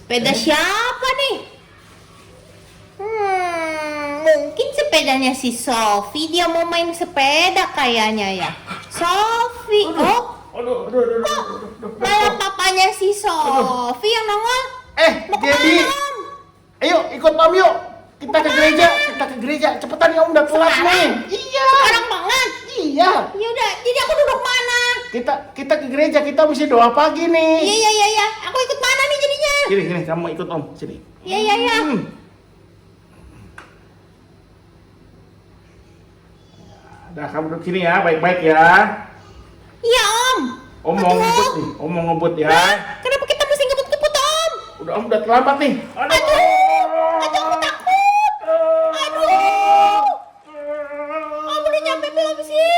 Sepeda siapa nih? Mungkin sepedanya si Sofi. Dia mau main sepeda kayaknya ya. Sofi, Aduh. malah papanya si Sofi yang nongol. Mau Jadi, kemana, Om? ayo ikut Om yuk. Kita ke gereja. Cepetan ya Om, udah telat nih. Iya. Sekarang banget. Iya. Ya udah, jadi aku duduk mana? Kita ke gereja, kita mesti doa pagi nih. Iya. Aku ikut mana nih jadinya? Gini, kamu ikut Om, sini. Iya. Udah, kamu duduk sini ya, baik-baik ya. Iya, Om. Om mau ngebut nih, Om mau ngebut ya. Kenapa kita mesti ngebut-ngebut, Om? Udah Om udah terlambat nih. Aduh, aku takut. Aduh. Om udah nyampe belum sih?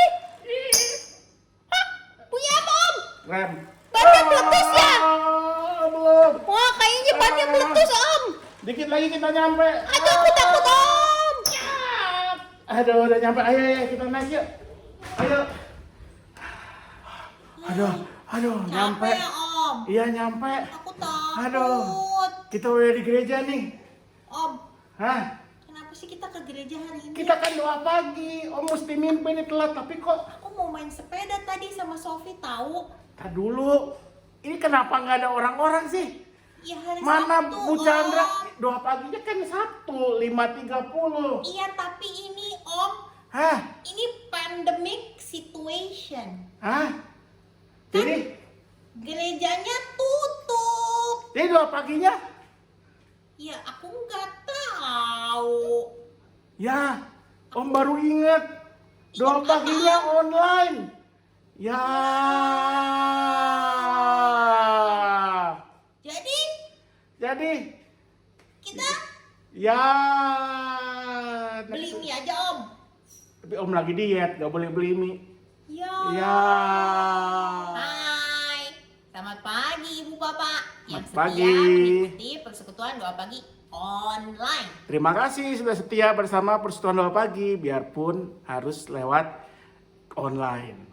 Hah? Punya apa, Om? Rem. Bannya meletus ya? Belum. Wah, kayaknya bannya meletus, Om. Dikit lagi kita nyampe. Aduh, aku takut, Om. Aduh, udah nyampe. Ayo kita naik yuk. Ayo. Aduh, nyampe. Capek ya, Om? Iya, nyampe. Aku takut. Aduh. Kita udah di gereja nih. Om, Hah? kenapa sih kita ke gereja hari ini? Kita kan doa pagi. Om mesti mimpi nih telat, tapi kok Aku mau main sepeda tadi sama Sofi tahu. tar dulu. Ini kenapa nggak ada orang-orang sih? Ya hari Mana Sabtu, Bu Chandra? Om. Doa paginya kan Sabtu 5.30. Iya, tapi ini Om, Hah? ini pandemic situation. Hah? Jadi Gerejanya tutup. doa paginya? Ya aku nggak tahu. Ya, Om baru ingat. Doa Ingat paginya online. Ya. Jadi, Kita ya. beli mie aja, Om. Tapi Om lagi diet, nggak boleh beli mie. Ya. Ya. Hai, selamat pagi Ibu Bapak yang Selamat setia pagi. mengikuti persekutuan doa pagi online. Terima kasih sudah setia bersama Persekutuan Doa Pagi, biarpun harus lewat online.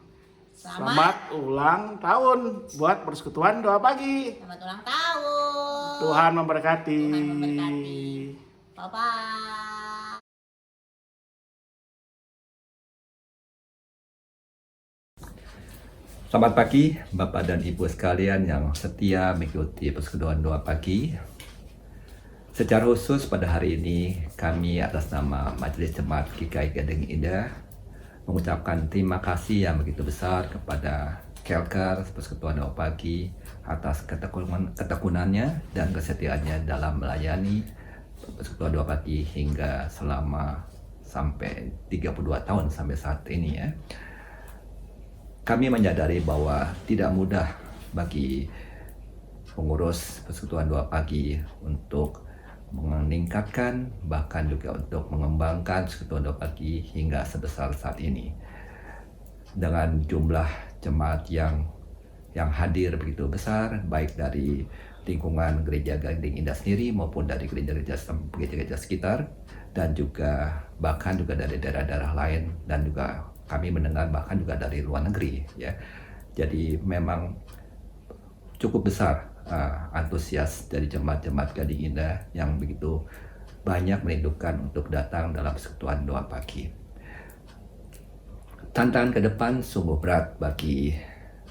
Selamat ulang tahun buat Persekutuan Doa Pagi. Selamat ulang tahun. Tuhan memberkati. Tuhan memberkati. Bye-bye. Selamat pagi Bapak dan Ibu sekalian yang setia mengikuti persekutuan doa pagi. Secara khusus pada hari ini kami atas nama Majelis Jemaat GKI Gading Indah mengucapkan terima kasih yang begitu besar kepada Kelker Persekutuan Doa Pagi atas ketekunannya dan kesetiaannya dalam melayani Persekutuan Doa Pagi hingga selama sampai 32 tahun sampai saat ini ya. Kami menyadari bahwa tidak mudah bagi pengurus Persekutuan Doa Pagi untuk meningkatkan bahkan juga untuk mengembangkan Persekutuan Doa Pagi hingga sebesar saat ini. Dengan jumlah jemaat yang hadir begitu besar, baik dari lingkungan Gereja Gading Indah sendiri maupun dari gereja-gereja sekitar, dan juga bahkan juga dari daerah-daerah lain, dan juga kami mendengar bahkan juga dari luar negeri ya. Jadi memang cukup besar antusias dari jemaat-jemaat Gading Indah yang begitu banyak merindukan untuk datang dalam persekutuan doa pagi. Tantangan ke depan sungguh berat bagi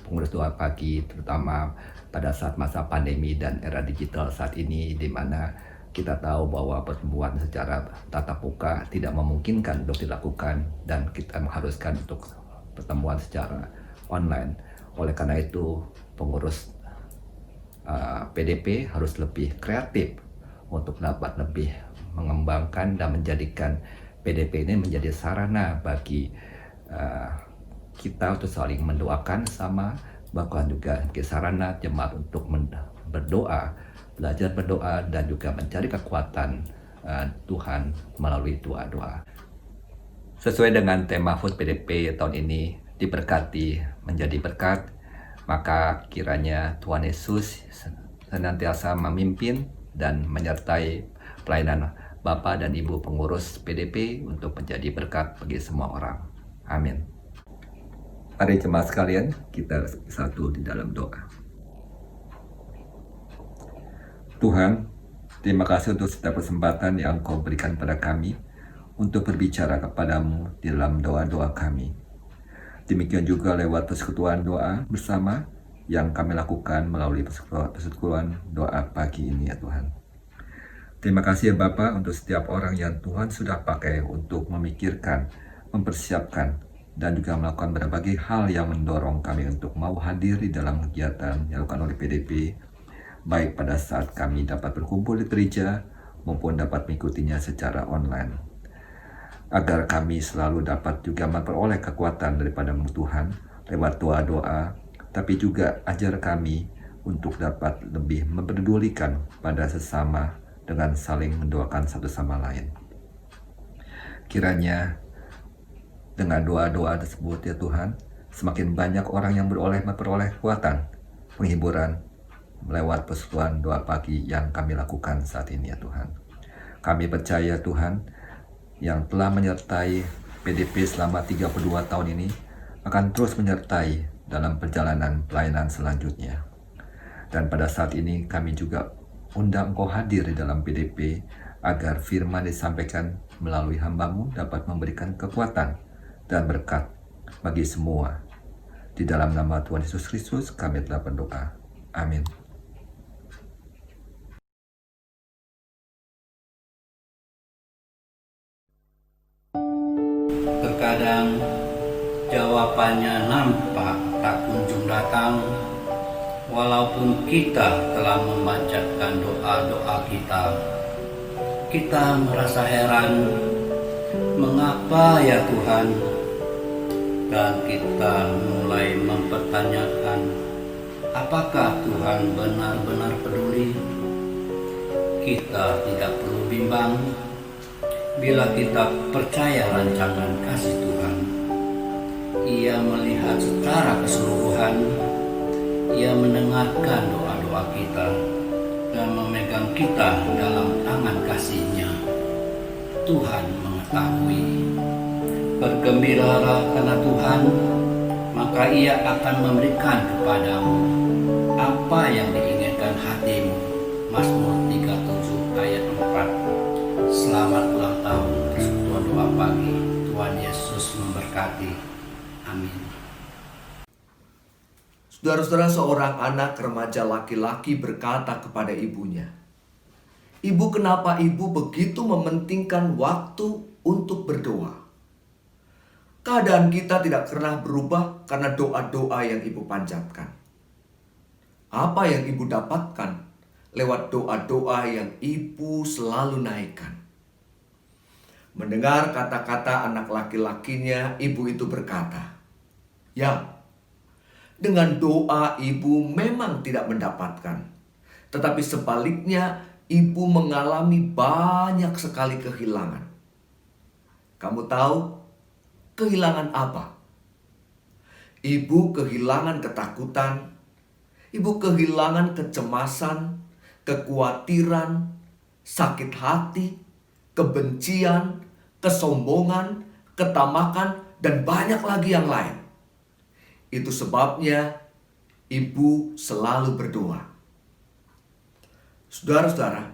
pengurus doa pagi, terutama pada saat masa pandemi dan era digital saat ini, di mana kita tahu bahwa pertemuan secara tatap muka tidak memungkinkan untuk dilakukan dan kita mengharuskan untuk pertemuan secara online. Oleh karena itu, pengurus PDP harus lebih kreatif untuk dapat lebih mengembangkan dan menjadikan PDP ini menjadi sarana bagi kita untuk saling mendoakan sama, bahkan juga sarana jemaat untuk berdoa, belajar berdoa, dan juga mencari kekuatan Tuhan melalui doa-doa. Sesuai dengan tema HUT PDP tahun ini, diberkati menjadi berkat, maka kiranya Tuhan Yesus senantiasa memimpin dan menyertai pelayanan Bapak dan Ibu pengurus PDP untuk menjadi berkat bagi semua orang. Amin. Mari jemaat sekalian, kita satu di dalam doa. Tuhan, terima kasih untuk setiap kesempatan yang Engkau berikan pada kami untuk berbicara kepadamu di dalam doa-doa kami. Demikian juga lewat persekutuan doa bersama yang kami lakukan melalui persekutuan doa pagi ini ya Tuhan. Terima kasih ya Bapa untuk setiap orang yang Tuhan sudah pakai untuk memikirkan, mempersiapkan, dan juga melakukan berbagai hal yang mendorong kami untuk mau hadir di dalam kegiatan yang dilakukan oleh PDP, baik pada saat kami dapat berkumpul di gereja maupun dapat mengikutinya secara online. Agar kami selalu dapat juga memperoleh kekuatan daripada Tuhan lewat doa-doa, tapi juga ajar kami untuk dapat lebih memperdulikan pada sesama dengan saling mendoakan satu sama lain. Kiranya dengan doa-doa tersebut ya Tuhan, semakin banyak orang yang memperoleh kekuatan, penghiburan, melewat persekutuan doa pagi yang kami lakukan saat ini ya Tuhan. Kami percaya Tuhan yang telah menyertai PDP selama 32 tahun ini akan terus menyertai dalam perjalanan pelayanan selanjutnya. Dan pada saat ini kami juga undang Engkau hadir di dalam PDP agar firman disampaikan melalui hamba-Mu dapat memberikan kekuatan dan berkat bagi semua. Di dalam nama Tuhan Yesus Kristus kami telah berdoa. Amin. Terkadang jawabannya nampak tak kunjung datang, walaupun kita telah memanjatkan doa-doa kita. Kita merasa heran, mengapa ya Tuhan? Dan kita mulai mempertanyakan, apakah Tuhan benar-benar peduli? Kita tidak perlu bimbang bila kita percaya rancangan kasih Tuhan. Ia melihat secara keseluruhan, Ia mendengarkan doa-doa kita dan memegang kita dalam tangan kasih-Nya. Tuhan mengetahui. Bergembiralah karena Tuhan, maka Ia akan memberikan kepadamu apa yang diinginkan hatimu. Mazmur 37 ayat 4. Selamat ulang tahun persekutuan doa pagi. Tuhan Yesus memberkati. Amin. Saudara-saudara, seorang anak remaja laki-laki berkata kepada ibunya, "Ibu, kenapa ibu begitu mementingkan waktu untuk berdoa? Keadaan kita tidak pernah berubah karena doa-doa yang ibu panjatkan. Apa yang ibu dapatkan lewat doa-doa yang ibu selalu naikkan?" Mendengar kata-kata anak laki-lakinya, ibu itu berkata, "Ya, dengan doa ibu memang tidak mendapatkan. Tetapi sebaliknya ibu mengalami banyak sekali kehilangan." Kamu tahu kehilangan apa? Ibu kehilangan ketakutan, ibu kehilangan kecemasan, kekhawatiran, sakit hati, kebencian, kesombongan, ketamakan, dan banyak lagi yang lain. Itu sebabnya ibu selalu berdoa. Saudara-saudara,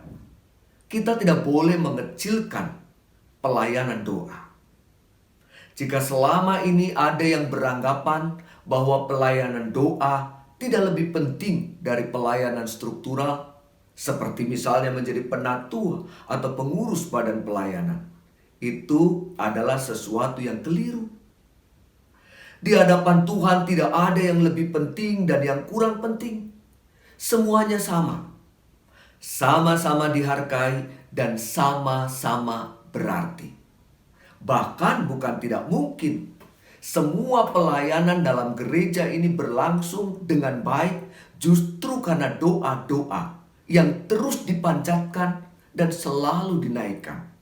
kita tidak boleh mengecilkan pelayanan doa. Jika selama ini ada yang beranggapan bahwa pelayanan doa tidak lebih penting dari pelayanan struktural, seperti misalnya menjadi penatua atau pengurus badan pelayanan, itu adalah sesuatu yang keliru. Di hadapan Tuhan tidak ada yang lebih penting dan yang kurang penting. Semuanya sama. Sama-sama dihargai dan sama-sama berarti. Bahkan bukan tidak mungkin semua pelayanan dalam gereja ini berlangsung dengan baik justru karena doa-doa yang terus dipanjatkan dan selalu dinaikkan.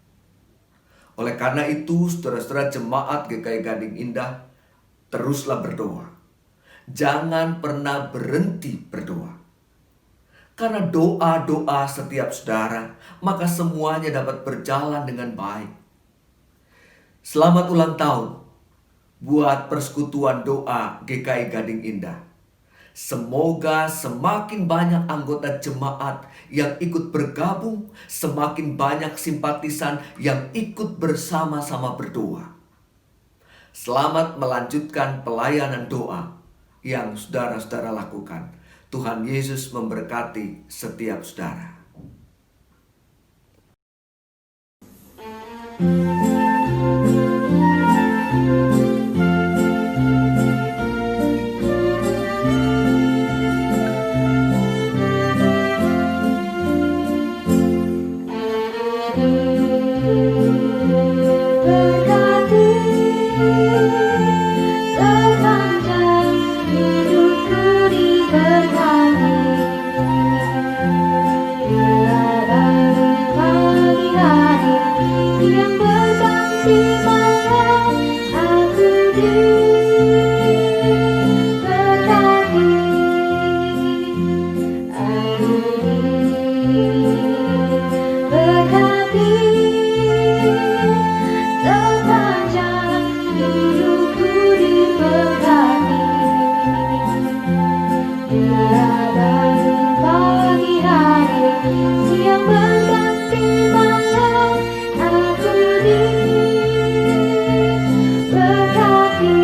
Oleh karena itu, saudara-saudara jemaat GKI Gading Indah, teruslah berdoa. Jangan pernah berhenti berdoa. Karena doa-doa setiap saudara, maka semuanya dapat berjalan dengan baik. Selamat ulang tahun buat persekutuan doa GKI Gading Indah. Semoga semakin banyak anggota jemaat yang ikut bergabung, semakin banyak simpatisan yang ikut bersama-sama berdoa. Selamat melanjutkan pelayanan doa yang saudara-saudara lakukan. Tuhan Yesus memberkati setiap saudara. Sepanjang hidupku diberkati, bila bangun pagi hari, siang berganti malam, aku diberkati, aku diberkati.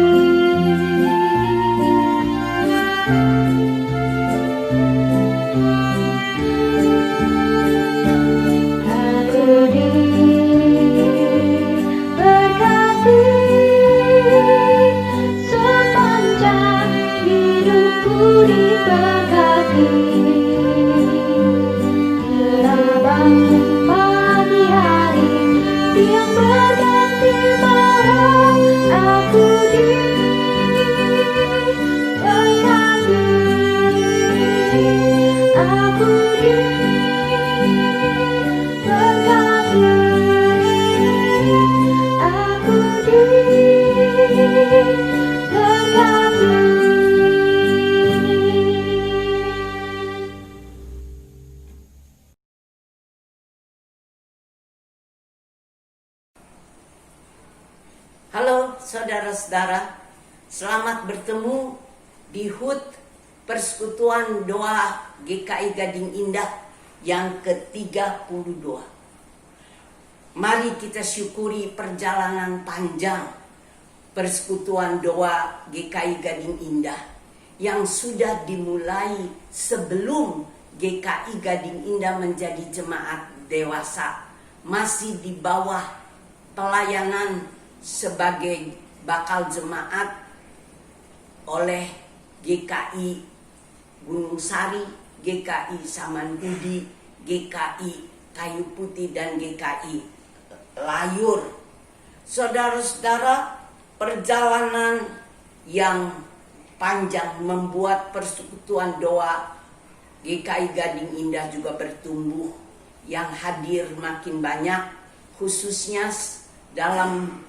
Sepanjang hidupku diberkati, bila bangun pagi hari, siang berganti malam, aku diberkati. Aku diberkati, sepanjang hidupku diberkati, bila bangun pagi hari, siang berganti malam, aku diberkati, aku diberkati, aku diberkati. Halo saudara-saudara, selamat bertemu di HUT Persekutuan Doa GKI Gading Indah yang ke-32. Mari kita syukuri perjalanan panjang Persekutuan Doa GKI Gading Indah yang sudah dimulai sebelum GKI Gading Indah menjadi jemaat dewasa, masih di bawah pelayanan sebagai bakal jemaat oleh GKI Gunung Sari, GKI Samanhudi, GKI Kayu Putih, dan GKI Layur. Saudara-saudara, perjalanan yang panjang membuat Persekutuan Doa GKI Gading Indah juga bertumbuh, yang hadir makin banyak, khususnya dalam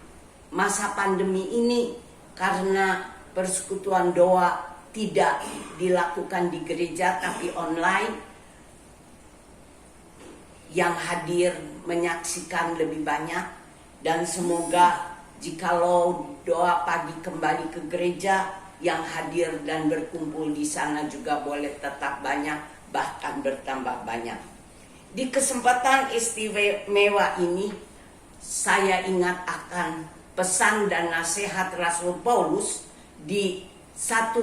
masa pandemi ini, karena persekutuan doa tidak dilakukan di gereja tapi online. Yang hadir menyaksikan lebih banyak, dan semoga jikalau doa pagi kembali ke gereja, yang hadir dan berkumpul di sana juga boleh tetap banyak, bahkan bertambah banyak. Di kesempatan istimewa ini, saya ingat akan pesan dan nasihat Rasul Paulus di 1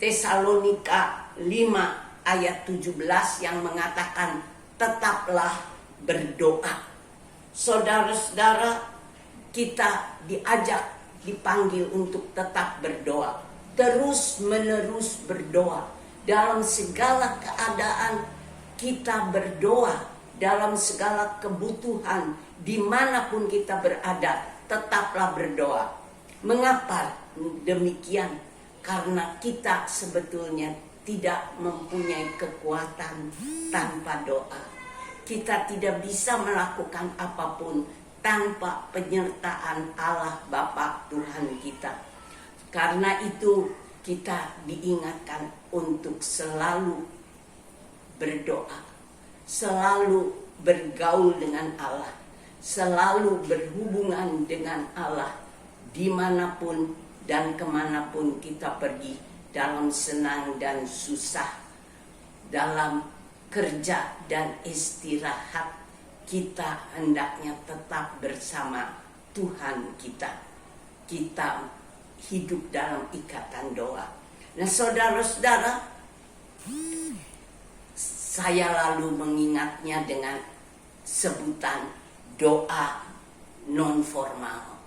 Tesalonika 5 ayat 17 yang mengatakan, tetaplah berdoa. Saudara-saudara, kita dipanggil untuk tetap berdoa, terus menerus berdoa. Dalam segala keadaan kita berdoa, dalam segala kebutuhan dimanapun kita berada, tetaplah berdoa. Mengapa demikian? Karena kita sebetulnya tidak mempunyai kekuatan tanpa doa. Kita tidak bisa melakukan apapun tanpa penyertaan Allah Bapa Tuhan kita. Karena itu kita diingatkan untuk selalu berdoa, selalu bergaul dengan Allah, selalu berhubungan dengan Allah dimanapun dan kemanapun kita pergi dalam senang dan susah, dalam kerja dan istirahat, kita hendaknya tetap bersama Tuhan kita. Kita hidup dalam ikatan doa. Nah, saudara-saudara, saya lalu mengingatnya dengan sebutan doa non formal.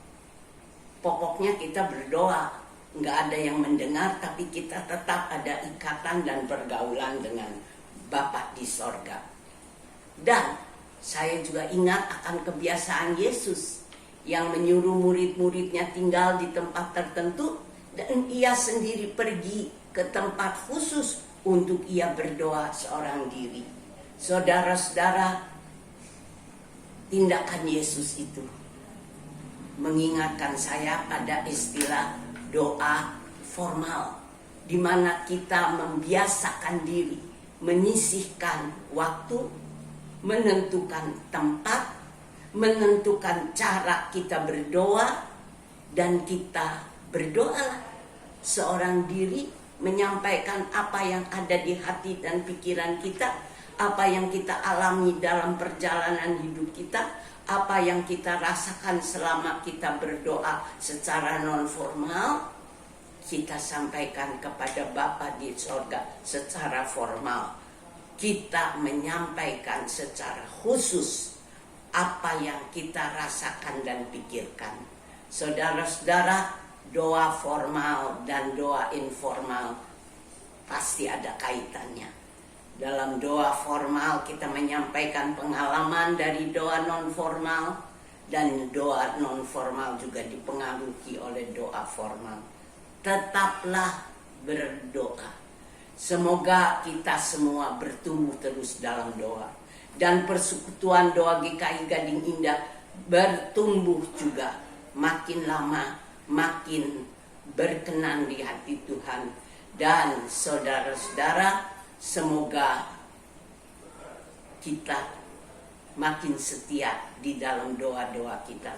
Pokoknya kita berdoa, nggak ada yang mendengar, tapi kita tetap ada ikatan dan pergaulan dengan Bapa di sorga. Dan saya juga ingat akan kebiasaan Yesus yang menyuruh murid-muridnya tinggal di tempat tertentu, dan ia sendiri pergi ke tempat khusus untuk ia berdoa seorang diri. Saudara-saudara, tindakan Yesus itu mengingatkan saya pada istilah doa formal, di mana kita membiasakan diri, menyisihkan waktu, menentukan tempat, menentukan cara kita berdoa, dan kita berdoa seorang diri, menyampaikan apa yang ada di hati dan pikiran kita, apa yang kita alami dalam perjalanan hidup kita, apa yang kita rasakan selama kita berdoa secara non formal, kita sampaikan kepada Bapa di sorga secara formal. Kita menyampaikan secara khusus apa yang kita rasakan dan pikirkan. Saudara-saudara, doa formal dan doa informal pasti ada kaitannya. Dalam doa formal kita menyampaikan pengalaman dari doa non formal, dan doa non formal juga dipengaruhi oleh doa formal. Tetaplah berdoa. Semoga kita semua bertumbuh terus dalam doa, dan persekutuan doa GKI Gading Indah bertumbuh juga, makin lama makin berkenan di hati Tuhan. Dan saudara-saudara, semoga kita makin setia di dalam doa-doa kita,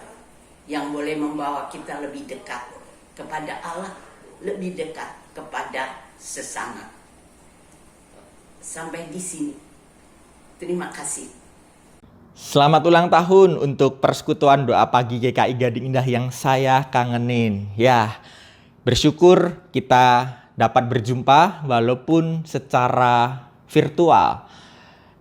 yang boleh membawa kita lebih dekat kepada Allah, lebih dekat kepada sesama. Sampai di sini. Terima kasih. Selamat ulang tahun untuk Persekutuan Doa Pagi GKI Gading Indah yang saya kangenin. Ya, bersyukur kita dapat berjumpa walaupun secara virtual.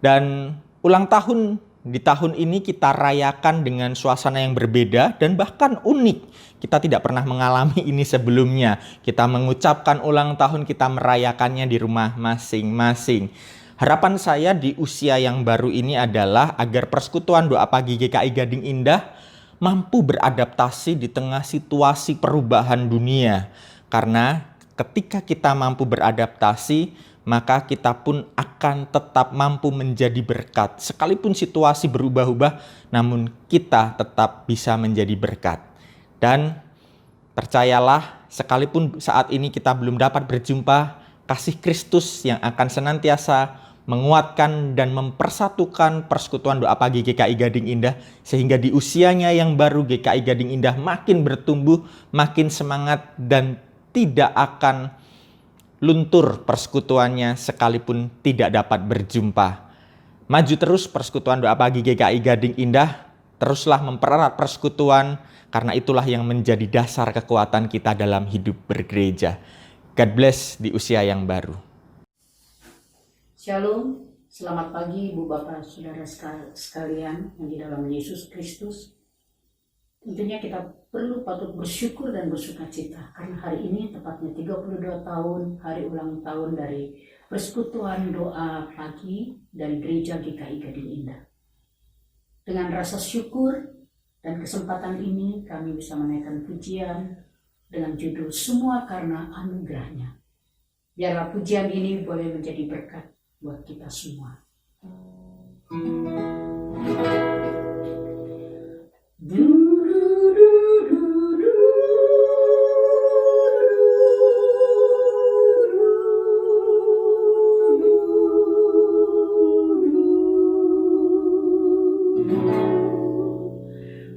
Dan ulang tahun di tahun ini kita rayakan dengan suasana yang berbeda dan bahkan unik. Kita tidak pernah mengalami ini sebelumnya. Kita mengucapkan ulang tahun, kita merayakannya di rumah masing-masing. Harapan saya di usia yang baru ini adalah agar Persekutuan Doa Pagi GKI Gading Indah mampu beradaptasi di tengah situasi perubahan dunia. Karena ketika kita mampu beradaptasi, maka kita pun akan tetap mampu menjadi berkat. Sekalipun situasi berubah-ubah, namun kita tetap bisa menjadi berkat. Dan percayalah, sekalipun saat ini kita belum dapat berjumpa, kasih Kristus yang akan senantiasa menguatkan dan mempersatukan Persekutuan Doa Pagi GKI Gading Indah, sehingga di usianya yang baru GKI Gading Indah makin bertumbuh, makin semangat, dan tidak akan luntur persekutuannya sekalipun tidak dapat berjumpa. Maju terus Persekutuan Doa Pagi GKI Gading Indah, teruslah mempererat persekutuan, karena itulah yang menjadi dasar kekuatan kita dalam hidup bergereja. God bless di usia yang baru. Shalom, selamat pagi Ibu Bapak Saudara sekalian yang di dalam Yesus Kristus. Tentunya kita perlu patut bersyukur dan bersukacita karena hari ini tepatnya 32 tahun hari ulang tahun dari Persekutuan Doa Pagi dari Gereja GKI Gading Indah. Dengan rasa syukur dan kesempatan ini kami bisa menaikkan pujian dengan judul Semua Karena Anugerahnya. Biarlah pujian ini boleh menjadi berkat buat kita semua.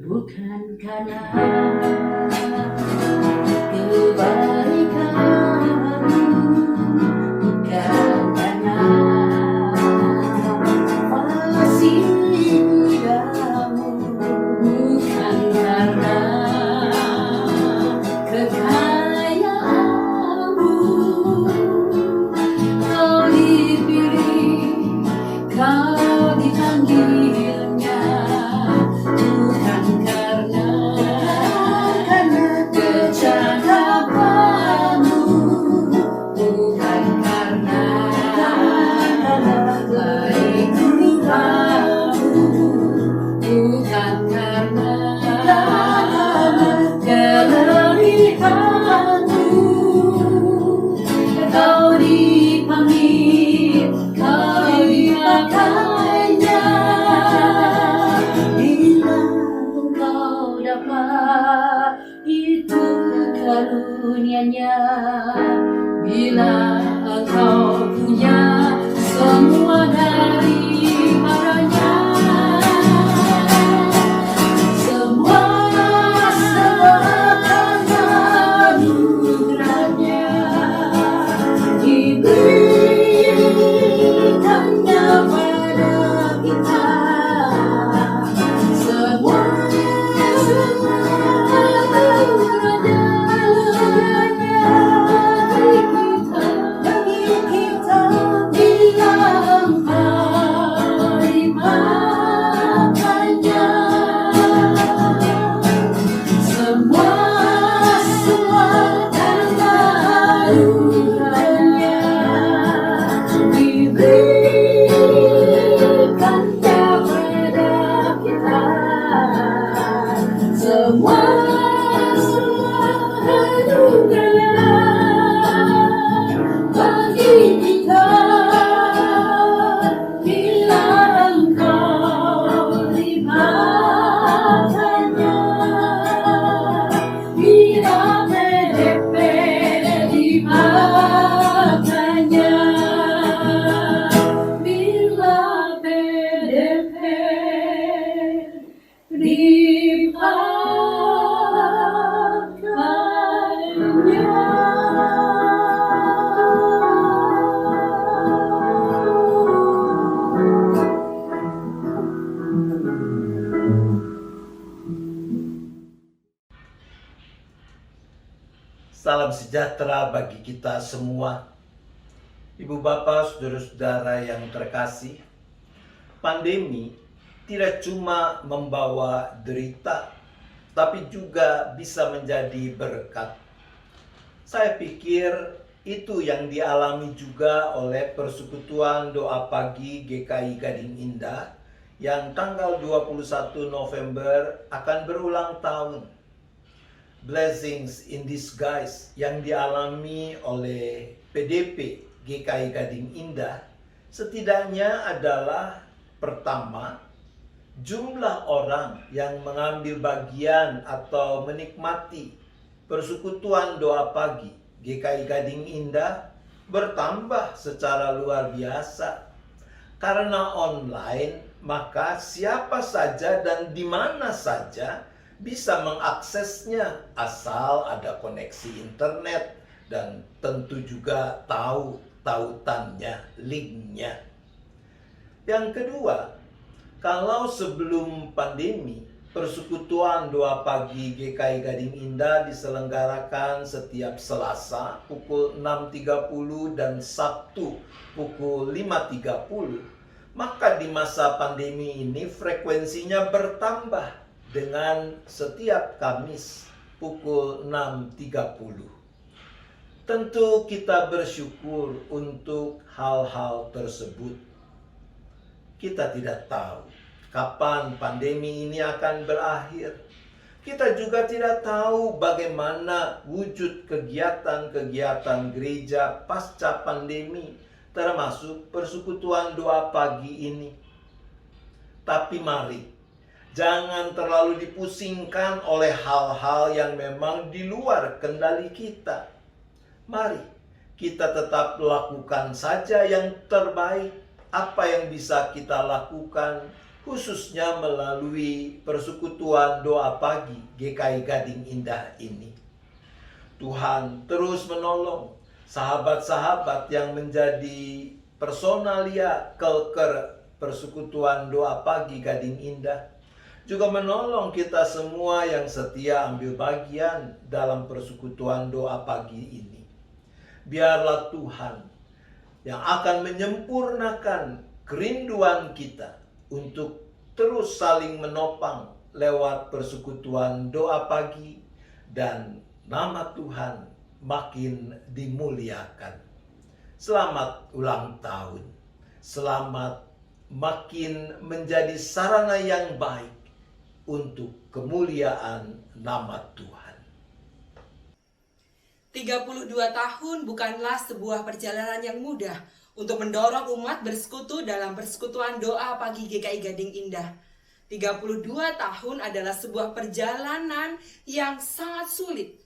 Bukan karena kebaikanmu karunia-Nya. Bila engkau punya semua daripadanya, semua karena anugerahnya diberikannya pada kita. Semua bagi kita bila engkau dimakannya. Semua karena anugerahnya diberikannya pada kita. Semua anugerahnya bagi kita bila engkau dimakannya. Bila PDP dimakannya. Bila PDP Salam sejahtera bagi kita semua. Ibu bapak, saudara-saudara yang terkasih, pandemi tidak cuma membawa derita, tapi juga bisa menjadi berkat. Saya pikir itu yang dialami juga oleh Persekutuan Doa Pagi GKI Gading Indah yang tanggal 21 November akan berulang tahun. Blessings in disguise yang dialami oleh PDP GKI Gading Indah setidaknya adalah: pertama, jumlah orang yang mengambil bagian atau menikmati Persekutuan Doa Pagi GKI Gading Indah bertambah secara luar biasa. Karena online, maka siapa saja dan di mana saja bisa mengaksesnya asal ada koneksi internet dan tentu juga tahu tautannya, linknya. Yang kedua, kalau sebelum pandemi Persekutuan Doa Pagi GKI Gading Indah diselenggarakan setiap Selasa pukul 6.30 dan Sabtu pukul 5.30, maka di masa pandemi ini frekuensinya bertambah dengan setiap Kamis pukul 6.30. Tentu kita bersyukur untuk hal-hal tersebut. Kita tidak tahu kapan pandemi ini akan berakhir. Kita juga tidak tahu bagaimana wujud kegiatan-kegiatan gereja pasca pandemi, termasuk Persekutuan Doa Pagi ini. Tapi mari, jangan terlalu dipusingkan oleh hal-hal yang memang di luar kendali kita. Mari kita tetap lakukan saja yang terbaik, apa yang bisa kita lakukan, khususnya melalui Persekutuan Doa Pagi GKI Gading Indah ini. Tuhan terus menolong sahabat-sahabat yang menjadi personalia kelker Persekutuan Doa Pagi Gading Indah, juga menolong kita semua yang setia ambil bagian dalam Persekutuan Doa Pagi ini. Biarlah Tuhan yang akan menyempurnakan kerinduan kita untuk terus saling menopang lewat Persekutuan Doa Pagi, dan nama Tuhan makin dimuliakan. Selamat ulang tahun. Selamat makin menjadi sarana yang baik untuk kemuliaan nama Tuhan. 32 tahun bukanlah sebuah perjalanan yang mudah untuk mendorong umat bersekutu dalam Persekutuan Doa Pagi GKI Gading Indah. 32 tahun adalah sebuah perjalanan yang sangat sulit.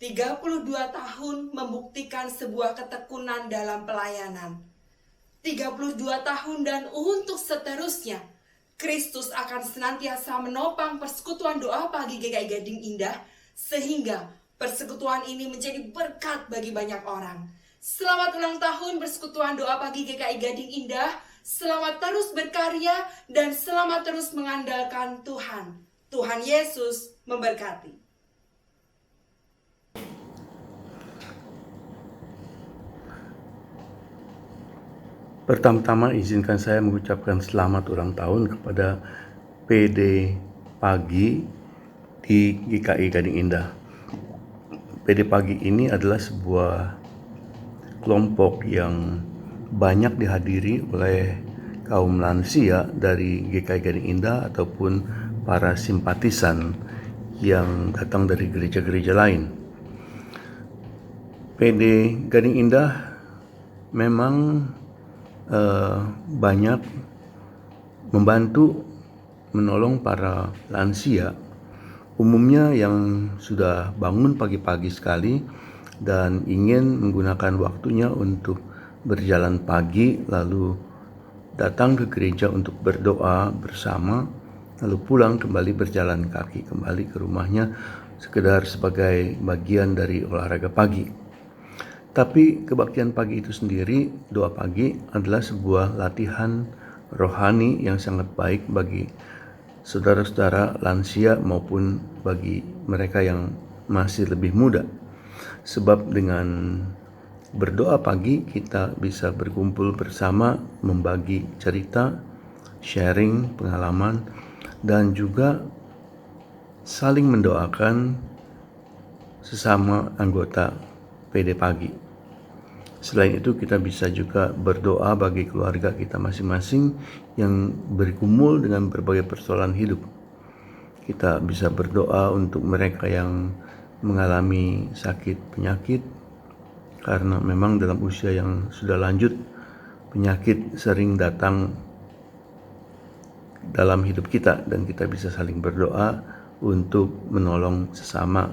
32 tahun membuktikan sebuah ketekunan dalam pelayanan. 32 tahun dan untuk seterusnya, Kristus akan senantiasa menopang persekutuan doa pagi GKI Gading Indah, sehingga persekutuan ini menjadi berkat bagi banyak orang. Selamat ulang tahun persekutuan doa pagi GKI Gading Indah, selamat terus berkarya dan selamat terus mengandalkan Tuhan. Tuhan Yesus memberkati. Pertama-tama izinkan saya mengucapkan selamat ulang tahun kepada PD Pagi di GKI Gading Indah. PD Pagi ini adalah sebuah kelompok yang banyak dihadiri oleh kaum lansia dari GKI Gading Indah ataupun para simpatisan yang datang dari gereja-gereja lain. PD Gading Indah memang banyak membantu menolong para lansia, umumnya yang sudah bangun pagi-pagi sekali dan ingin menggunakan waktunya untuk berjalan pagi, lalu datang ke gereja untuk berdoa bersama, lalu pulang kembali berjalan kaki kembali ke rumahnya sekedar sebagai bagian dari olahraga pagi. Tapi kebaktian pagi itu sendiri, doa pagi adalah sebuah latihan rohani yang sangat baik bagi saudara-saudara lansia maupun bagi mereka yang masih lebih muda. Sebab dengan berdoa pagi kita bisa berkumpul bersama, membagi cerita, sharing pengalaman, dan juga saling mendoakan sesama anggota PD Pagi. Selain itu kita bisa juga berdoa bagi keluarga kita masing-masing yang bergumul dengan berbagai persoalan hidup. Kita bisa berdoa untuk mereka yang mengalami sakit penyakit, karena memang dalam usia yang sudah lanjut penyakit sering datang dalam hidup kita, dan kita bisa saling berdoa untuk menolong sesama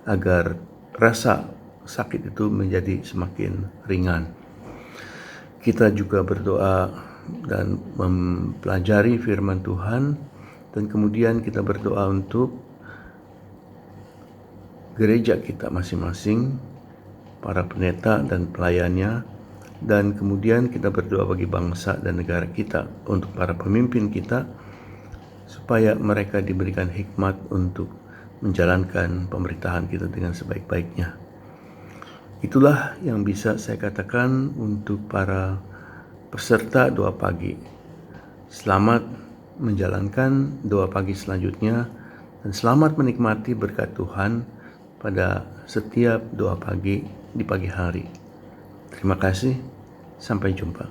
agar rasa sakit itu menjadi semakin ringan. Kita juga berdoa dan mempelajari firman Tuhan, dan kemudian kita berdoa untuk gereja kita masing-masing, para pendeta dan pelayannya, dan kemudian kita berdoa bagi bangsa dan negara kita, untuk para pemimpin kita, supaya mereka diberikan hikmat untuk menjalankan pemerintahan kita dengan sebaik-baiknya. Itulah yang bisa saya katakan untuk para peserta doa pagi. Selamat menjalankan doa pagi selanjutnya, dan selamat menikmati berkat Tuhan pada setiap doa pagi di pagi hari. Terima kasih, sampai jumpa.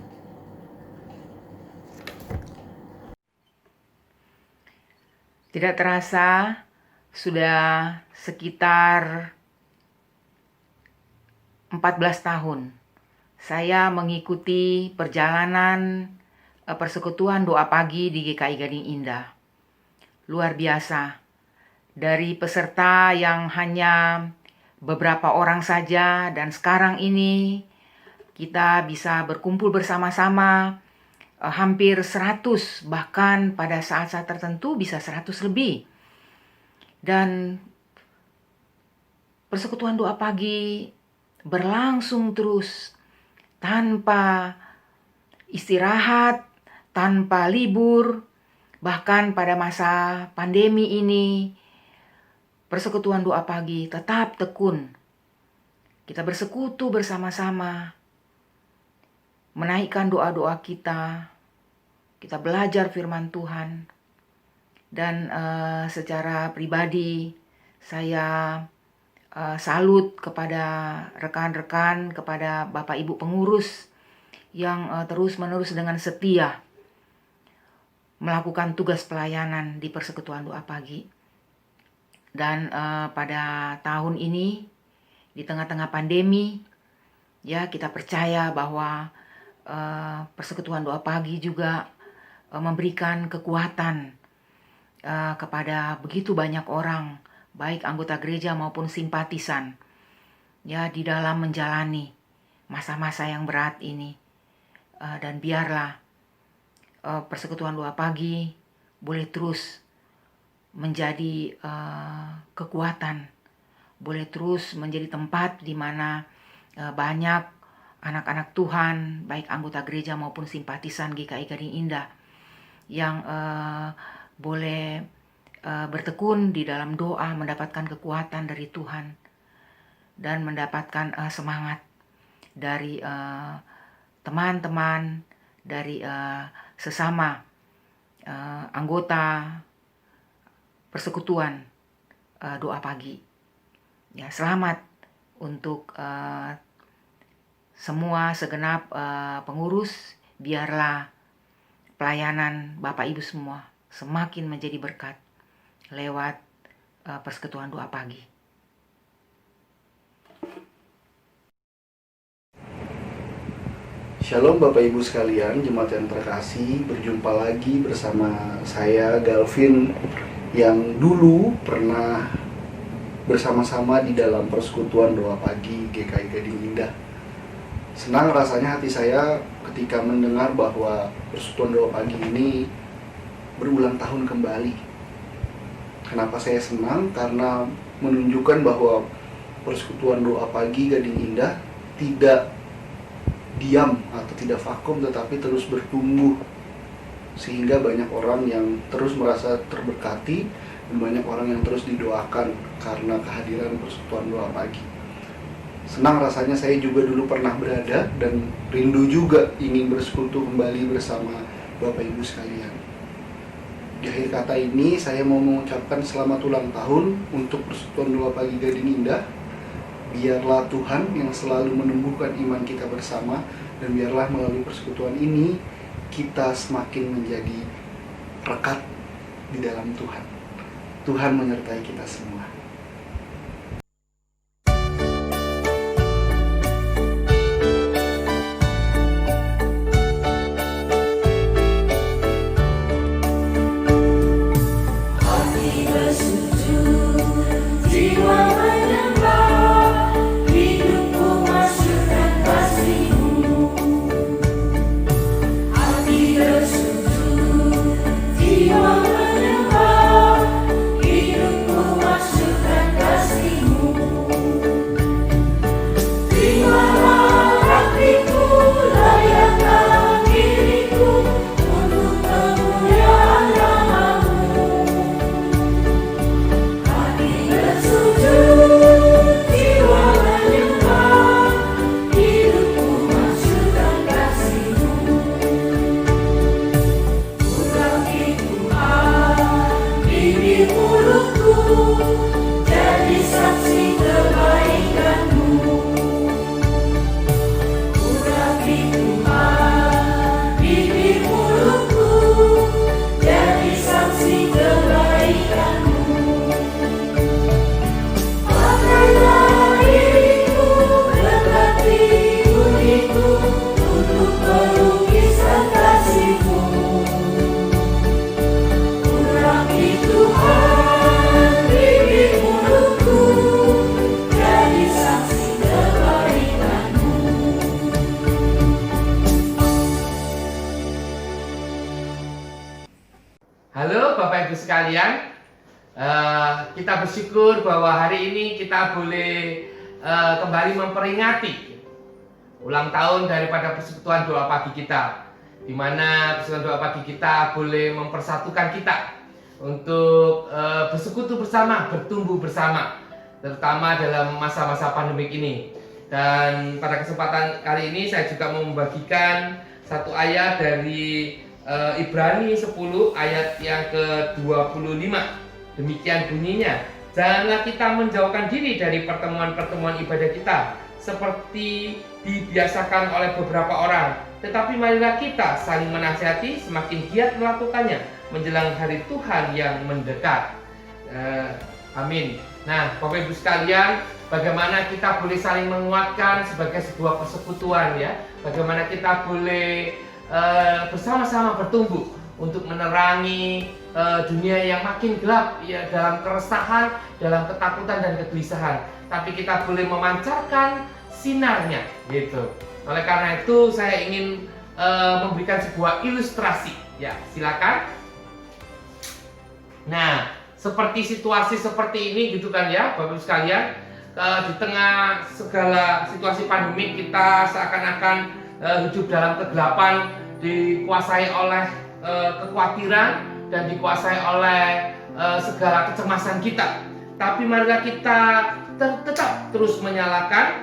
Tidak terasa sudah sekitar 14 tahun saya mengikuti perjalanan persekutuan doa pagi di GKI Gading Indah. Luar biasa. Dari peserta yang hanya beberapa orang saja, dan sekarang ini kita bisa berkumpul bersama-sama hampir 100, bahkan pada saat-saat tertentu bisa 100 lebih. Dan persekutuan doa pagi berlangsung terus tanpa istirahat, tanpa libur. Bahkan pada masa pandemi ini, persekutuan doa pagi tetap tekun. Kita bersekutu bersama-sama, menaikkan doa-doa kita belajar firman Tuhan. Dan secara pribadi saya salut kepada rekan-rekan, kepada Bapak Ibu pengurus yang terus-menerus dengan setia melakukan tugas pelayanan di persekutuan doa pagi. Dan pada tahun ini, di tengah-tengah pandemi, ya kita percaya bahwa persekutuan doa pagi juga memberikan kekuatan kepada begitu banyak orang, baik anggota gereja maupun simpatisan, ya di dalam menjalani masa-masa yang berat ini. Dan biarlah persekutuan doa pagi boleh terus menjadi kekuatan, boleh terus menjadi tempat di mana banyak anak-anak Tuhan, baik anggota gereja maupun simpatisan GKI Gading Indah, yang boleh bertekun di dalam doa, mendapatkan kekuatan dari Tuhan, dan mendapatkan semangat dari teman-teman, dari sesama anggota persekutuan doa pagi. Ya, selamat untuk semua segenap pengurus. Biarlah pelayanan Bapak Ibu semua semakin menjadi berkat lewat persekutuan doa pagi. Shalom Bapak Ibu sekalian, jemaat yang terkasih, berjumpa lagi bersama saya Galvin yang dulu pernah bersama-sama di dalam persekutuan doa pagi GKI Gading Indah. Senang rasanya hati saya ketika mendengar bahwa persekutuan doa pagi ini berulang tahun kembali. Kenapa saya senang? Karena menunjukkan bahwa persekutuan doa pagi Gading Indah tidak diam atau tidak vakum, tetapi terus bertumbuh, sehingga banyak orang yang terus merasa terberkati dan banyak orang yang terus didoakan karena kehadiran persekutuan doa pagi. Senang rasanya saya juga dulu pernah berada dan rindu juga ingin bersekutu kembali bersama Bapak Ibu sekalian. Di akhir kata ini saya mau mengucapkan selamat ulang tahun untuk persekutuan doa pagi Gading Indah. Biarlah Tuhan yang selalu menumbuhkan iman kita bersama, dan biarlah melalui persekutuan ini kita semakin menjadi rekat di dalam Tuhan. Tuhan menyertai kita semua. Halo Bapak Ibu sekalian, kita bersyukur bahwa hari ini kita boleh kembali memperingati ulang tahun daripada persekutuan doa pagi kita, di mana persekutuan doa pagi kita boleh mempersatukan kita untuk bersekutu bersama, bertumbuh bersama, terutama dalam masa-masa pandemik ini. Dan pada kesempatan kali ini saya juga mau membagikan satu ayat dari Ibrani 10 ayat yang ke-25. Demikian bunyinya, janganlah kita menjauhkan diri dari pertemuan-pertemuan ibadah kita seperti dibiasakan oleh beberapa orang, tetapi marilah kita saling menasihati semakin giat melakukannya menjelang hari Tuhan yang mendekat. Amin. Nah, Bapak Ibu sekalian, bagaimana kita boleh saling menguatkan sebagai sebuah persekutuan, ya? Bagaimana kita boleh bersama-sama bertumbuh untuk menerangi dunia yang makin gelap, ya, dalam keresahan, dalam ketakutan dan kegelisahan. Tapi kita boleh memancarkan sinarnya, gitu. Oleh karena itu saya ingin memberikan sebuah ilustrasi. Ya, silakan. Nah, seperti situasi seperti ini, gitu kan ya, Bapak Ibu sekalian. Di tengah segala situasi pandemi, kita seakan-akan hidup dalam kegelapan, dikuasai oleh kekhawatiran dan dikuasai oleh segala kecemasan kita. Tapi marilah kita tetap terus menyalakan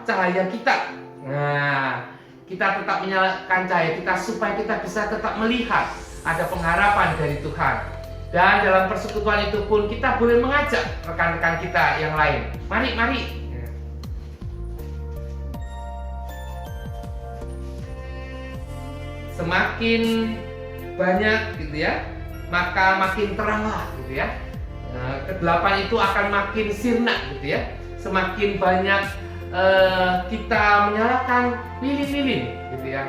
cahaya kita. Nah, kita tetap menyalakan cahaya kita supaya kita bisa tetap melihat ada pengharapan dari Tuhan. Dan dalam persekutuan itu pun kita boleh mengajak rekan-rekan kita yang lain. Mari. Semakin banyak gitu ya, maka makin teranglah gitu ya. Kegelapan itu akan makin sirna gitu ya. Semakin banyak kita menyalakan lilin-lilin gitu ya,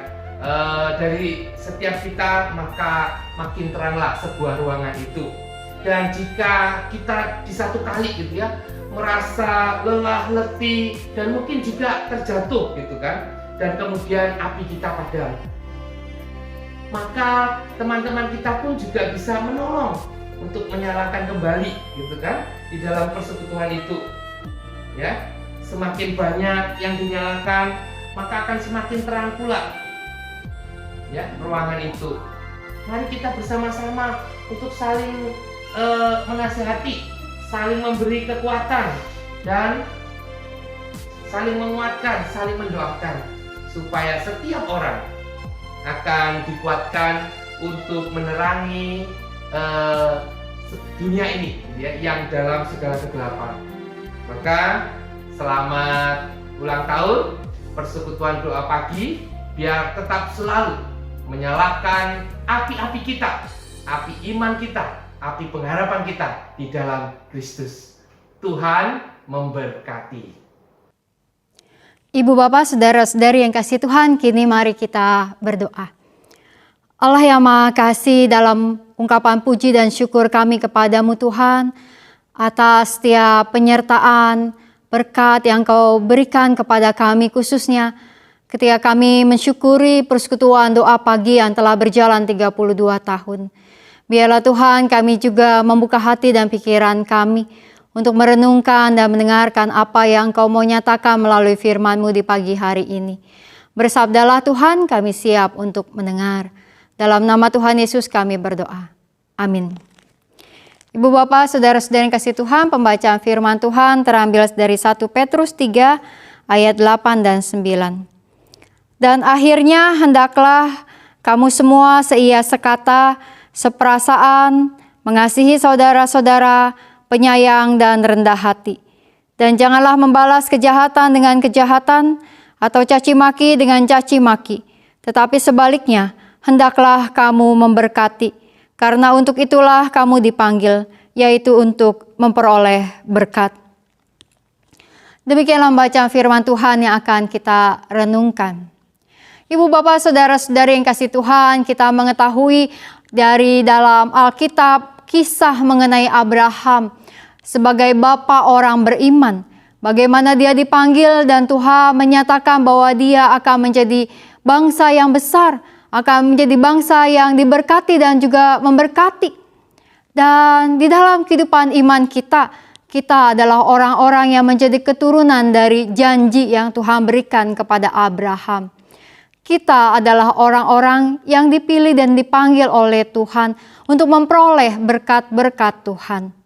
dari setiap kita, maka makin teranglah sebuah ruangan itu. Dan jika kita di satu kali gitu ya merasa lelah, letih, dan mungkin juga terjatuh gitu kan, dan kemudian api kita padam, maka teman-teman kita pun juga bisa menolong untuk menyalakan kembali gitu kan di dalam persekutuan itu ya. Semakin banyak yang dinyalakan, maka akan semakin terang pula ya ruangan itu. Mari kita bersama-sama untuk saling menasihati, saling memberi kekuatan, dan saling menguatkan, saling mendoakan, supaya setiap orang akan dikuatkan untuk menerangi dunia ini ya, yang dalam segala kegelapan. Maka selamat ulang tahun Persekutuan Doa Pagi, biar tetap selalu menyalakan api-api kita, api iman kita, api pengharapan kita di dalam Kristus. Tuhan memberkati. Ibu bapak saudara-saudari yang kasih Tuhan, kini mari kita berdoa. Allah yang Maha Kasih, dalam ungkapan puji dan syukur kami kepadamu Tuhan, atas setiap penyertaan, berkat yang Kau berikan kepada kami, khususnya ketika kami mensyukuri persekutuan doa pagi yang telah berjalan 32 tahun. Biarlah Tuhan kami juga membuka hati dan pikiran kami untuk merenungkan dan mendengarkan apa yang Kau mau nyatakan melalui firman-Mu di pagi hari ini. Bersabdalah Tuhan, kami siap untuk mendengar. Dalam nama Tuhan Yesus kami berdoa. Amin. Ibu bapak, saudara-saudara yang kasih Tuhan, pembacaan firman Tuhan terambil dari 1 Petrus 3 ayat 8 dan 9. Dan akhirnya hendaklah kamu semua seia sekata, seperasaan, mengasihi saudara-saudara, penyayang dan rendah hati. Dan janganlah membalas kejahatan dengan kejahatan atau caci maki dengan caci maki. Tetapi sebaliknya, hendaklah kamu memberkati. Karena untuk itulah kamu dipanggil, yaitu untuk memperoleh berkat. Demikianlah bacaan firman Tuhan yang akan kita renungkan. Ibu bapak saudara-saudari yang kasih Tuhan, kita mengetahui dari dalam Alkitab kisah mengenai Abraham sebagai bapa orang beriman. Bagaimana dia dipanggil dan Tuhan menyatakan bahwa dia akan menjadi bangsa yang besar, akan menjadi bangsa yang diberkati dan juga memberkati. Dan di dalam kehidupan iman kita, kita adalah orang-orang yang menjadi keturunan dari janji yang Tuhan berikan kepada Abraham. Kita adalah orang-orang yang dipilih dan dipanggil oleh Tuhan untuk memperoleh berkat-berkat Tuhan.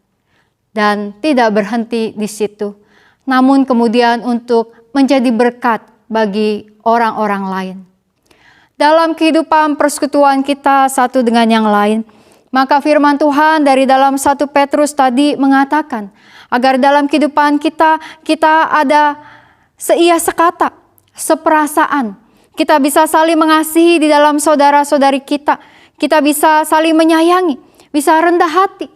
Dan tidak berhenti di situ, namun kemudian untuk menjadi berkat bagi orang-orang lain. Dalam kehidupan persekutuan kita satu dengan yang lain, maka firman Tuhan dari dalam 1 Petrus tadi mengatakan agar dalam kehidupan kita ada seia sekata, seperasaan. Kita bisa saling mengasihi di dalam saudara-saudari kita. Kita bisa saling menyayangi, bisa rendah hati,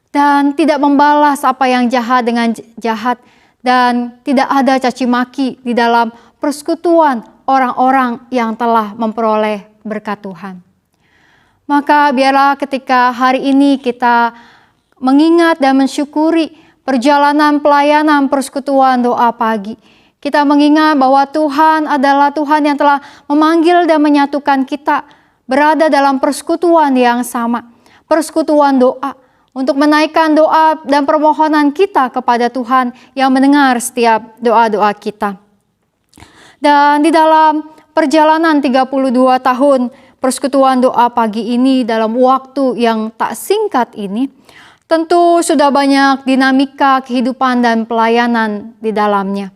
dan tidak membalas apa yang jahat dengan jahat, dan tidak ada caci maki di dalam persekutuan orang-orang yang telah memperoleh berkat Tuhan. Maka biarlah ketika hari ini kita mengingat dan mensyukuri perjalanan pelayanan persekutuan doa pagi. Kita mengingat bahwa Tuhan adalah Tuhan yang telah memanggil dan menyatukan kita berada dalam persekutuan yang sama. Persekutuan doa untuk menaikkan doa dan permohonan kita kepada Tuhan yang mendengar setiap doa-doa kita. Dan di dalam perjalanan 32 tahun persekutuan doa pagi ini dalam waktu yang tak singkat ini, tentu sudah banyak dinamika kehidupan dan pelayanan di dalamnya.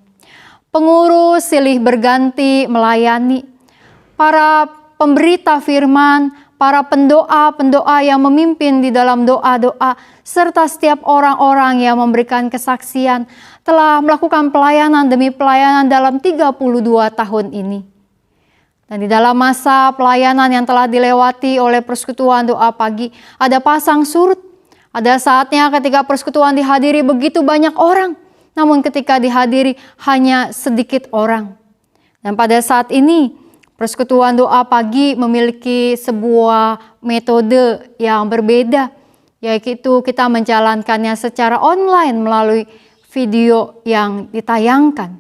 Pengurus silih berganti melayani, para pemberita firman, para pendoa-pendoa yang memimpin di dalam doa-doa, serta setiap orang-orang yang memberikan kesaksian telah melakukan pelayanan demi pelayanan dalam 32 tahun ini. Dan di dalam masa pelayanan yang telah dilewati oleh persekutuan doa pagi, ada pasang surut. Ada saatnya ketika persekutuan dihadiri begitu banyak orang, namun ketika dihadiri hanya sedikit orang. Dan pada saat ini, persekutuan doa pagi memiliki sebuah metode yang berbeda, yaitu kita menjalankannya secara online melalui video yang ditayangkan.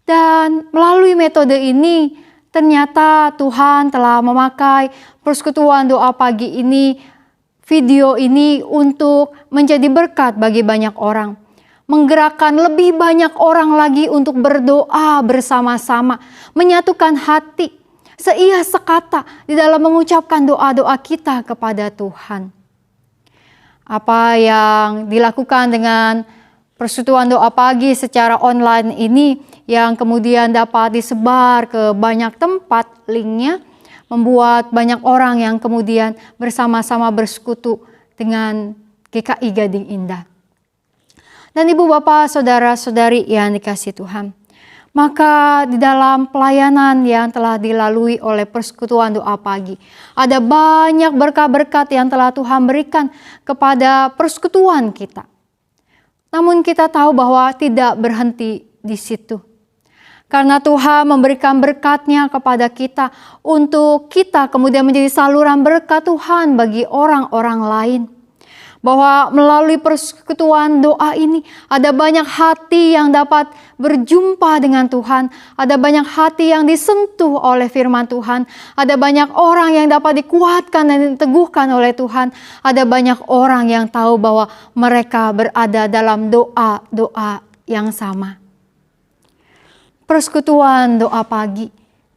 Dan melalui metode ini, ternyata Tuhan telah memakai persekutuan doa pagi ini, video ini untuk menjadi berkat bagi banyak orang. Menggerakkan lebih banyak orang lagi untuk berdoa bersama-sama, menyatukan hati, seia sekata di dalam mengucapkan doa-doa kita kepada Tuhan. Apa yang dilakukan dengan persekutuan doa pagi secara online ini yang kemudian dapat disebar ke banyak tempat linknya, membuat banyak orang yang kemudian bersama-sama bersekutu dengan GKI Gading Indah. Dan Ibu Bapak Saudara-saudari yang dikasihi Tuhan, maka di dalam pelayanan yang telah dilalui oleh persekutuan doa pagi, ada banyak berkat-berkat yang telah Tuhan berikan kepada persekutuan kita. Namun kita tahu bahwa tidak berhenti di situ. Karena Tuhan memberikan berkat-Nya kepada kita untuk kita kemudian menjadi saluran berkat Tuhan bagi orang-orang lain. Bahwa melalui persekutuan doa ini ada banyak hati yang dapat berjumpa dengan Tuhan. Ada banyak hati yang disentuh oleh firman Tuhan. Ada banyak orang yang dapat dikuatkan dan diteguhkan oleh Tuhan. Ada banyak orang yang tahu bahwa mereka berada dalam doa-doa yang sama. Persekutuan doa pagi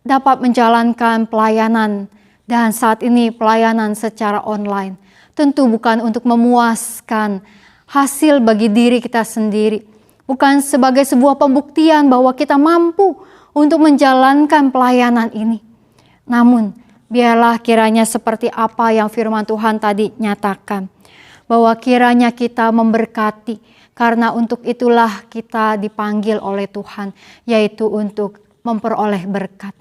dapat menjalankan pelayanan, dan saat ini pelayanan secara online. Tentu bukan untuk memuaskan hasil bagi diri kita sendiri. Bukan sebagai sebuah pembuktian bahwa kita mampu untuk menjalankan pelayanan ini. Namun biarlah kiranya seperti apa yang firman Tuhan tadi nyatakan. Bahwa kiranya kita memberkati. Karena untuk itulah kita dipanggil oleh Tuhan, yaitu untuk memperoleh berkat.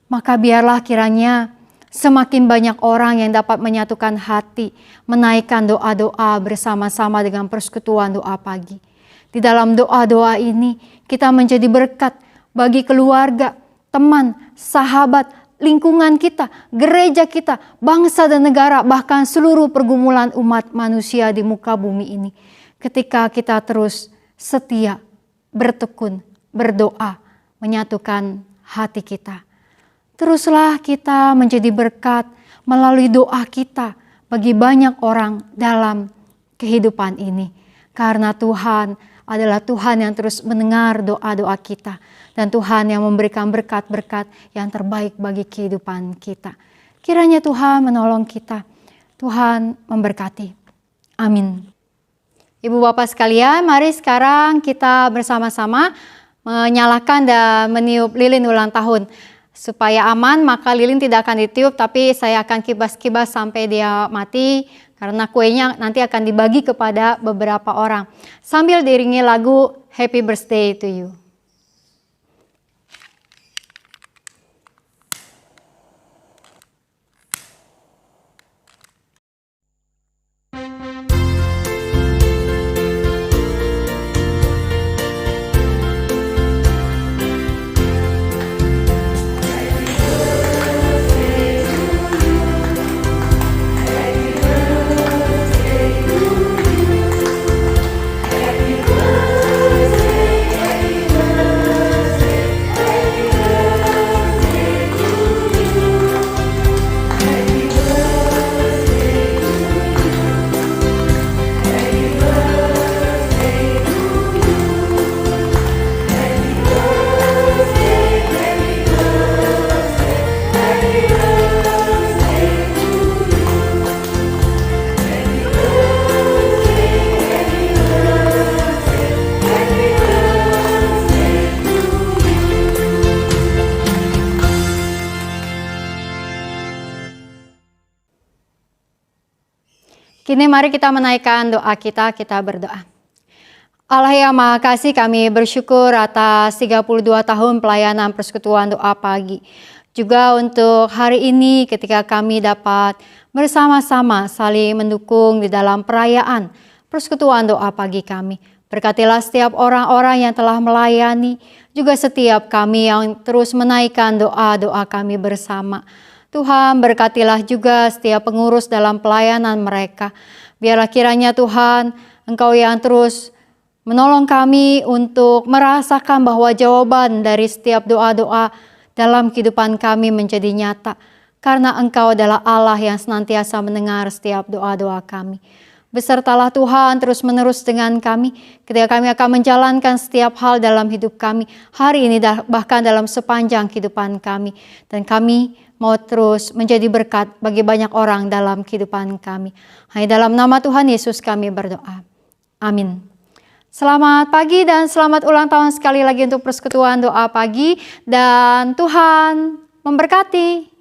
Maka biarlah kiranya semakin banyak orang yang dapat menyatukan hati, menaikkan doa-doa bersama-sama dengan persekutuan doa pagi. Di dalam doa-doa ini kita menjadi berkat bagi keluarga, teman, sahabat, lingkungan kita, gereja kita, bangsa dan negara, bahkan seluruh pergumulan umat manusia di muka bumi ini. Ketika kita terus setia, bertekun, berdoa, menyatukan hati kita. Teruslah kita menjadi berkat melalui doa kita bagi banyak orang dalam kehidupan ini. Karena Tuhan adalah Tuhan yang terus mendengar doa-doa kita. Dan Tuhan yang memberikan berkat-berkat yang terbaik bagi kehidupan kita. Kiranya Tuhan menolong kita. Tuhan memberkati. Amin. Ibu Bapak sekalian, mari sekarang kita bersama-sama menyalakan dan meniup lilin ulang tahun. Supaya aman, maka lilin tidak akan ditiup, tapi saya akan kibas-kibas sampai dia mati. Karena kuenya nanti akan dibagi kepada beberapa orang. Sambil diiringi lagu Happy Birthday to You. Kini mari kita menaikkan doa kita berdoa. Allah yang Maha Kasih, kami bersyukur atas 32 tahun pelayanan persekutuan doa pagi. Juga untuk hari ini ketika kami dapat bersama-sama saling mendukung di dalam perayaan persekutuan doa pagi kami. Berkatilah setiap orang-orang yang telah melayani, juga setiap kami yang terus menaikkan doa-doa kami bersama. Tuhan, berkatilah juga setiap pengurus dalam pelayanan mereka. Biarlah kiranya Tuhan, Engkau yang terus menolong kami untuk merasakan bahwa jawaban dari setiap doa-doa dalam kehidupan kami menjadi nyata. Karena Engkau adalah Allah yang senantiasa mendengar setiap doa-doa kami. Besertalah Tuhan terus-menerus dengan kami ketika kami akan menjalankan setiap hal dalam hidup kami. Hari ini bahkan dalam sepanjang kehidupan kami. Dan kami mau terus menjadi berkat bagi banyak orang dalam kehidupan kami. Hanya dalam nama Tuhan Yesus kami berdoa. Amin. Selamat pagi dan selamat ulang tahun sekali lagi untuk persekutuan doa pagi. Dan Tuhan memberkati.